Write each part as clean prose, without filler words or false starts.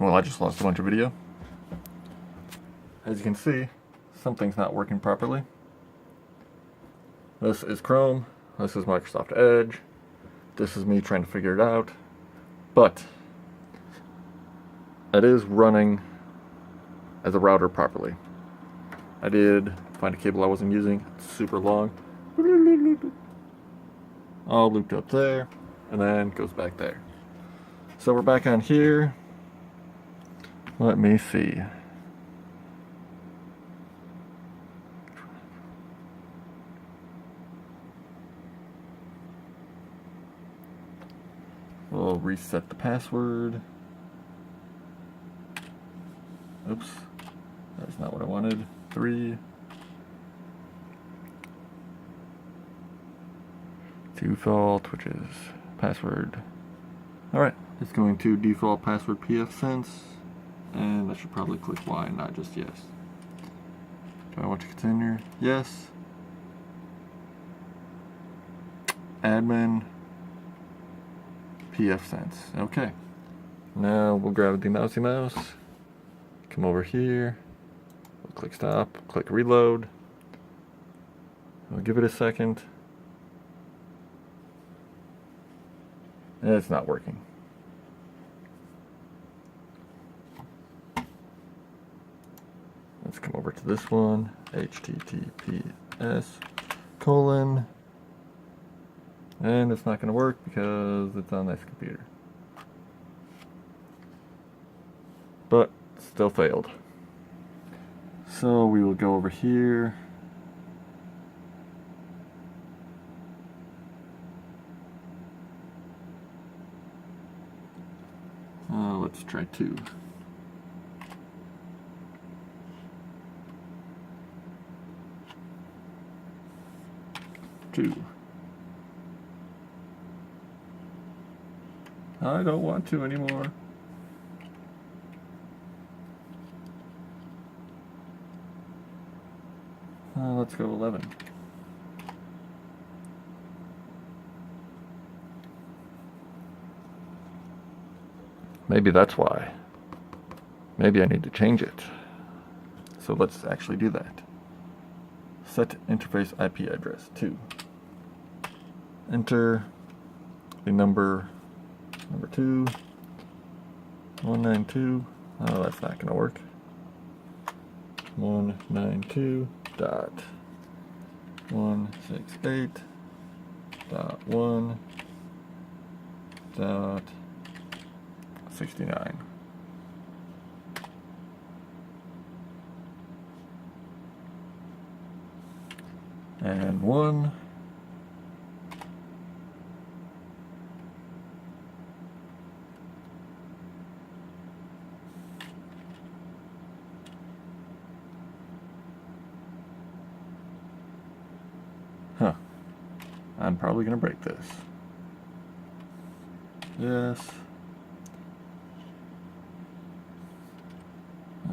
Well, I just lost a bunch of video. As you can see, something's not working properly. This is Chrome, this is Microsoft Edge, this is me trying to figure it out, but it is running as a router properly. I did find a cable I wasn't using, it's super long, all looped up there, and then goes back there. So we're back on here. Let me see. We'll reset the password. Oops, that's not what I wanted. 3, default, which is password. Alright, it's going to default password pFsense, and I should probably click Y, not just yes. Do I want to continue? Yes. Admin pFsense. Okay. Now we'll grab the mousey mouse, come over here, we'll click stop, click reload. We'll give it a second. And it's not working. Let's come over to this one, https:// and it's not going to work because it's on this computer. But still failed. So we will go over here. Let's try 2. I don't want to anymore. Let's go 11. Maybe that's why. Maybe I need to change it. So let's actually do that. Set interface IP address 2. Enter the number 2, 192. Oh, that's not going to work. 192.168.1.69. And 1. Huh. I'm probably going to break this. Yes.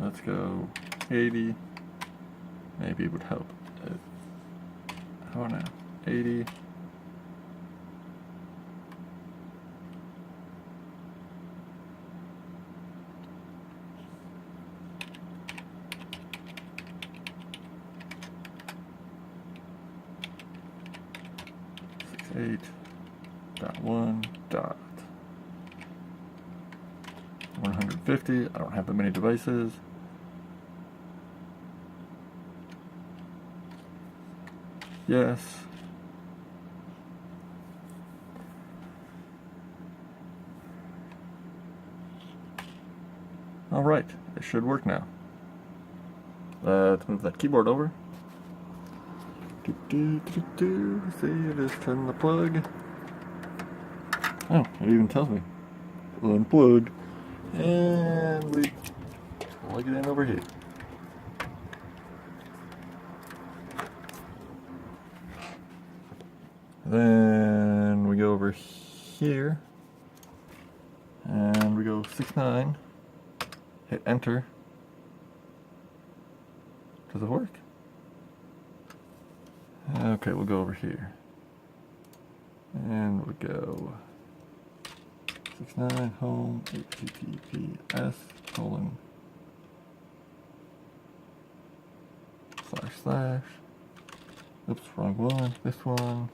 Let's go 80. Maybe it would help. Oh no. 80. Eight. Dot 1. Dot 150. I don't have that many devices. Yes. All right, it should work now. Let's move that keyboard over. See, it is turning the plug. Oh, it even tells me. Unplug. And we plug it in over here. Then we go over here. And we go 69. Hit enter. Does it work? Okay, we'll go over here. And we'll go 69 home https:// oops, wrong one, this one.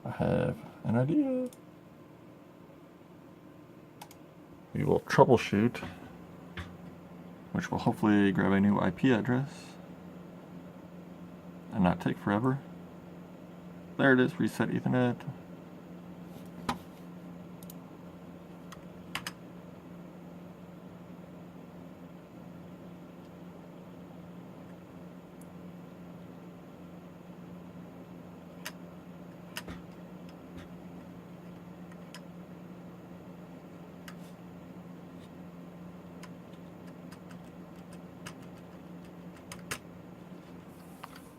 I have an idea. We will troubleshoot, which will hopefully grab a new IP address and not take forever. There it is, reset Ethernet.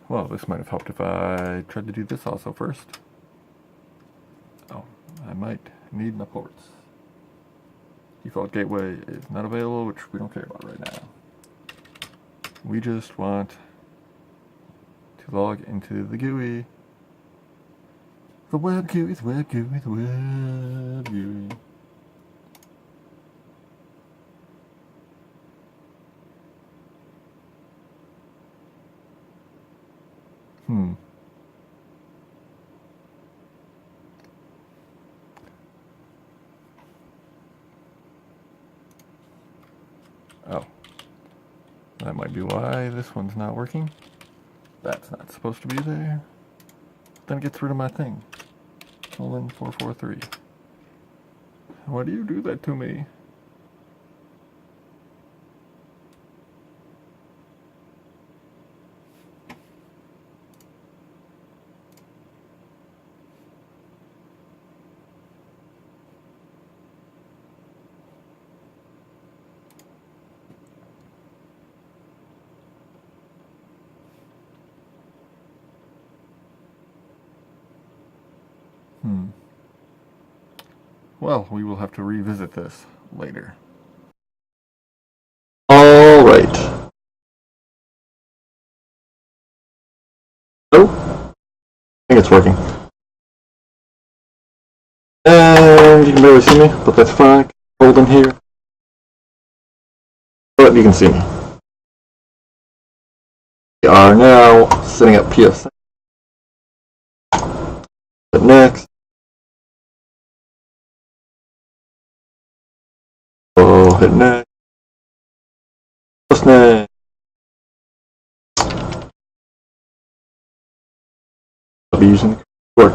Well, this might have helped if I tried to do this also first. Oh, I might need my ports. Default gateway is not available, which we don't care about right now. We just want to log into the GUI. The web GUI, the web GUI, the web GUI. Oh. That might be why this one's not working. That's not supposed to be there. Then it gets rid of my thing. Colon 443. Why do you do that to me? Well, we will have to revisit this later. All right. Oh, I think it's working. And you can barely see me, but that's fine. Hold in here. But you can see me. We are now setting up pFsense. Next. Oh, hit next. What's next? I'll be using the keyboard.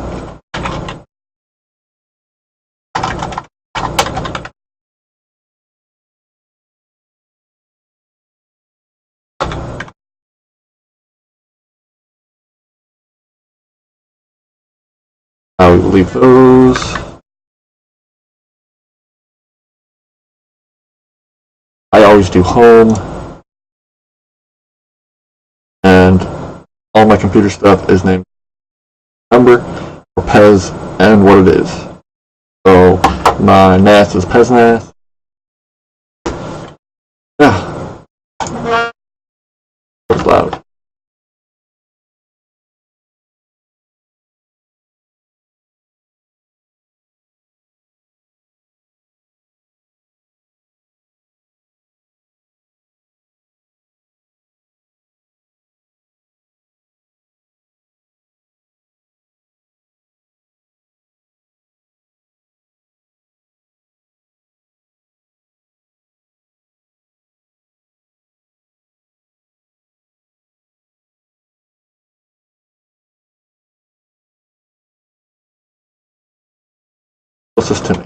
I will leave those. I always do home. And all my computer stuff is named number or pez and what it is. So my NAS is pezNAS. Yeah. It's loud. Closest to me.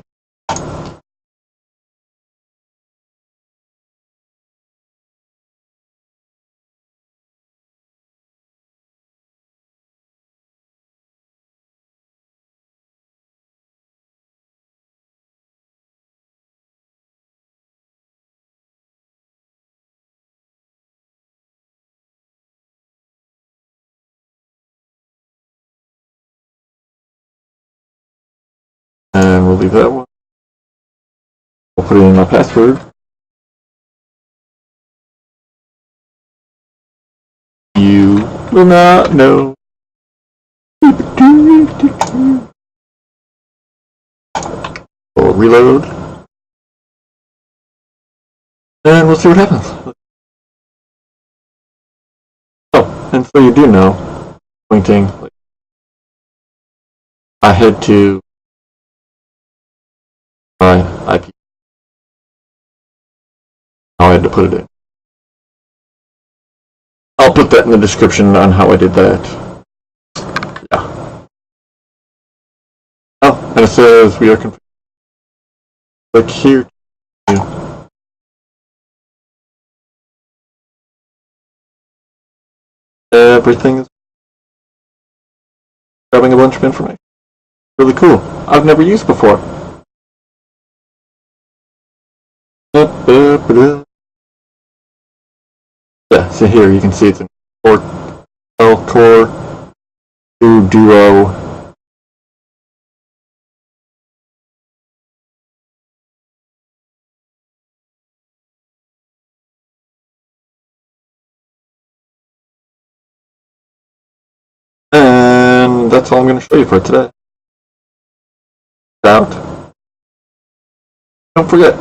And we'll leave that one. We'll put in my password. will not know. We'll reload. And we'll see what happens. Oh, and so you do know, pointing, I had to my IP. How I had to put it in. I'll put that in the description on how I did that. Yeah. Oh, and it says we are configured. Click here. Everything is grabbing a bunch of information. Really cool. I've never used before. Yeah, so here you can see it's an core 2 duo. And that's all I'm going to show you for today. Out. Don't forget,